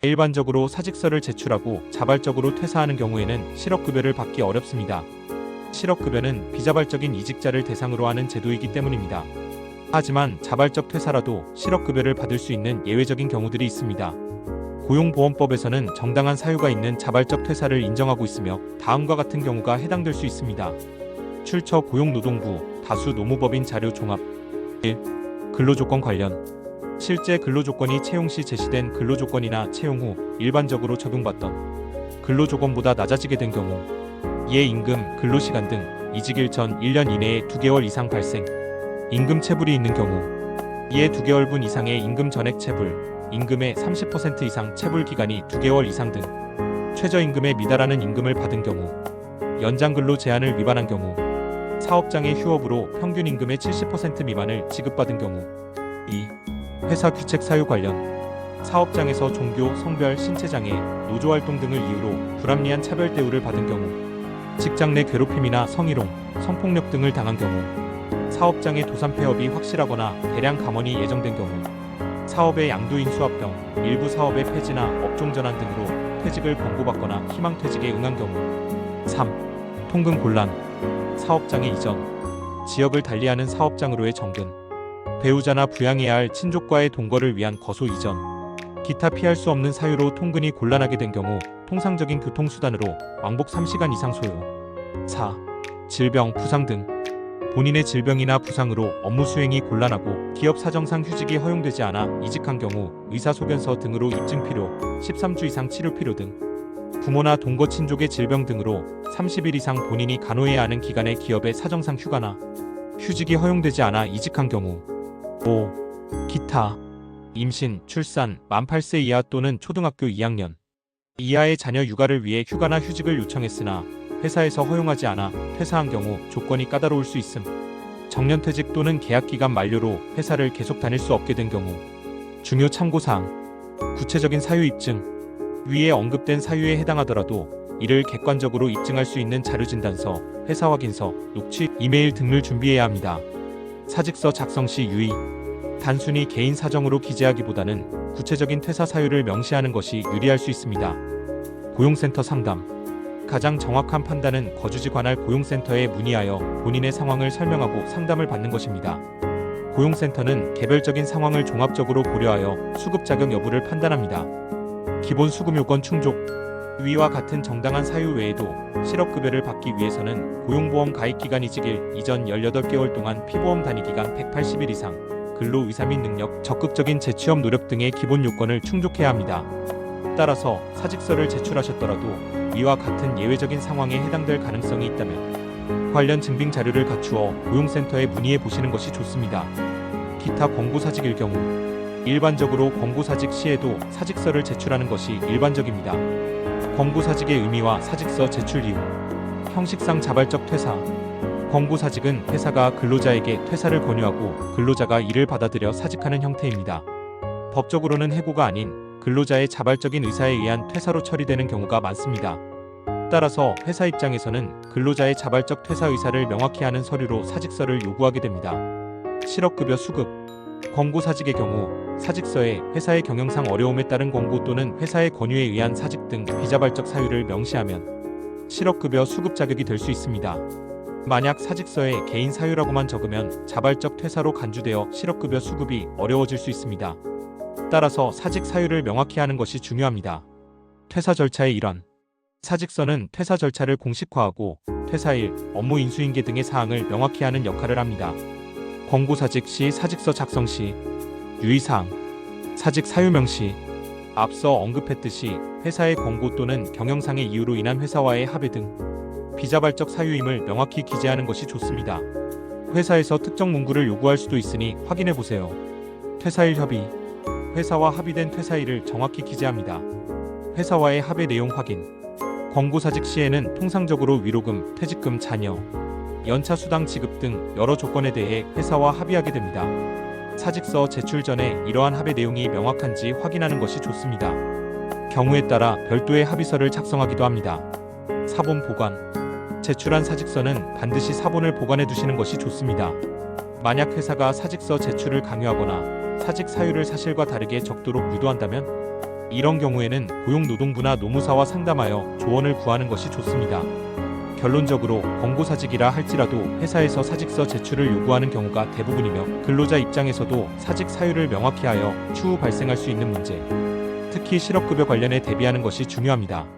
일반적으로 사직서를 제출하고 자발적으로 퇴사하는 경우에는 실업급여를 받기 어렵습니다. 실업급여는 비자발적인 이직자를 대상으로 하는 제도이기 때문입니다. 하지만 자발적 퇴사라도 실업급여를 받을 수 있는 예외적인 경우들이 있습니다. 고용보험법에서는 정당한 사유가 있는 자발적 퇴사를 인정하고 있으며 다음과 같은 경우가 해당될 수 있습니다. 출처 고용노동부 다수 노무법인 자료 종합 1. 근로조건 관련 실제 근로조건이 채용 시 제시된 근로조건이나 채용 후 일반적으로 적용받던 근로조건보다 낮아지게 된 경우 이해 임금, 근로시간 등 이직일 전 1년 이내에 2개월 이상 발생 임금 체불이 있는 경우 이에 2개월분 이상의 임금 전액 체불 임금의 30% 이상 체불 기간이 2개월 이상 등 최저임금에 미달하는 임금을 받은 경우 연장근로 제한을 위반한 경우 사업장의 휴업으로 평균 임금의 70% 미만을 지급받은 경우 2. 회사 규책 사유 관련 사업장에서 종교, 성별, 신체장애, 노조활동 등을 이유로 불합리한 차별 대우를 받은 경우 직장 내 괴롭힘이나 성희롱, 성폭력 등을 당한 경우 사업장의 도산 폐업이 확실하거나 대량 감원이 예정된 경우 사업의 양도인 수합 등 일부 사업의 폐지나 업종 전환 등으로 퇴직을 권고받거나 희망퇴직에 응한 경우 3. 통근 곤란 사업장의 이전 지역을 달리하는 사업장으로의 정근 배우자나 부양해야 할 친족과의 동거를 위한 거소 이전 기타 피할 수 없는 사유로 통근이 곤란하게 된 경우 통상적인 교통수단으로 왕복 3시간 이상 소요 4. 질병, 부상 등 본인의 질병이나 부상으로 업무 수행이 곤란하고 기업 사정상 휴직이 허용되지 않아 이직한 경우 의사소견서 등으로 입증 필요 13주 이상 치료 필요 등 부모나 동거 친족의 질병 등으로 30일 이상 본인이 간호해야 하는 기간에 기업의 사정상 휴가나 휴직이 허용되지 않아 이직한 경우 5. 기타 임신, 출산, 만 8세 이하 또는 초등학교 2학년 이하의 자녀 육아를 위해 휴가나 휴직을 요청했으나 회사에서 허용하지 않아 퇴사한 경우 조건이 까다로울 수 있음. 정년퇴직 또는 계약기간 만료로 회사를 계속 다닐 수 없게 된 경우 중요 참고사항 구체적인 사유 입증 위에 언급된 사유에 해당하더라도 이를 객관적으로 입증할 수 있는 자료진단서, 회사 확인서, 녹취, 이메일 등을 준비해야 합니다. 사직서 작성 시 유의 단순히 개인 사정으로 기재하기보다는 구체적인 퇴사 사유를 명시하는 것이 유리할 수 있습니다. 고용센터 상담 가장 정확한 판단은 거주지 관할 고용센터에 문의하여 본인의 상황을 설명하고 상담을 받는 것입니다. 고용센터는 개별적인 상황을 종합적으로 고려하여 수급 자격 여부를 판단합니다. 기본 수급 요건 충족 위와 같은 정당한 사유 외에도 실업급여를 받기 위해서는 고용보험 가입기간 이직일 이전 18개월 동안 피보험 단위기간 180일 이상 근로의사 및 능력, 적극적인 재취업 노력 등의 기본 요건을 충족해야 합니다. 따라서 사직서를 제출하셨더라도 위와 같은 예외적인 상황에 해당될 가능성이 있다면 관련 증빙 자료를 갖추어 고용센터에 문의해 보시는 것이 좋습니다. 기타 권고사직일 경우 일반적으로 권고사직 시에도 사직서를 제출하는 것이 일반적입니다. 권고사직의 의미와 사직서 제출 이유 형식상 자발적 퇴사 권고사직은 회사가 근로자에게 퇴사를 권유하고 근로자가 이를 받아들여 사직하는 형태입니다. 법적으로는 해고가 아닌 근로자의 자발적인 의사에 의한 퇴사로 처리되는 경우가 많습니다. 따라서 회사 입장에서는 근로자의 자발적 퇴사 의사를 명확히 하는 서류로 사직서를 요구하게 됩니다. 실업급여 수급 권고사직의 경우 사직서에 회사의 경영상 어려움에 따른 권고 또는 회사의 권유에 의한 사직 등 비자발적 사유를 명시하면 실업급여 수급 자격이 될 수 있습니다. 만약 사직서에 개인 사유라고만 적으면 자발적 퇴사로 간주되어 실업급여 수급이 어려워질 수 있습니다. 따라서 사직 사유를 명확히 하는 것이 중요합니다. 퇴사 절차의 일환 사직서는 퇴사 절차를 공식화하고 퇴사일, 업무 인수인계 등의 사항을 명확히 하는 역할을 합니다. 권고사직 시 사직서 작성 시 유의사항 사직 사유 명시 앞서 언급했듯이 회사의 권고 또는 경영상의 이유로 인한 회사와의 합의 등 비자발적 사유임을 명확히 기재하는 것이 좋습니다. 회사에서 특정 문구를 요구할 수도 있으니 확인해 보세요. 퇴사일 협의 회사와 합의된 퇴사일을 정확히 기재합니다. 회사와의 합의 내용 확인 권고사직 시에는 통상적으로 위로금, 퇴직금, 자녀, 연차수당 지급 등 여러 조건에 대해 회사와 합의하게 됩니다. 사직서 제출 전에 이러한 합의 내용이 명확한지 확인하는 것이 좋습니다. 경우에 따라 별도의 합의서를 작성하기도 합니다. 사본 보관 제출한 사직서는 반드시 사본을 보관해 두시는 것이 좋습니다. 만약 회사가 사직서 제출을 강요하거나 사직 사유를 사실과 다르게 적도록 유도한다면 이런 경우에는 고용노동부나 노무사와 상담하여 조언을 구하는 것이 좋습니다. 결론적으로 권고사직이라 할지라도 회사에서 사직서 제출을 요구하는 경우가 대부분이며 근로자 입장에서도 사직 사유를 명확히 하여 추후 발생할 수 있는 문제, 특히 실업급여 관련에 대비하는 것이 중요합니다.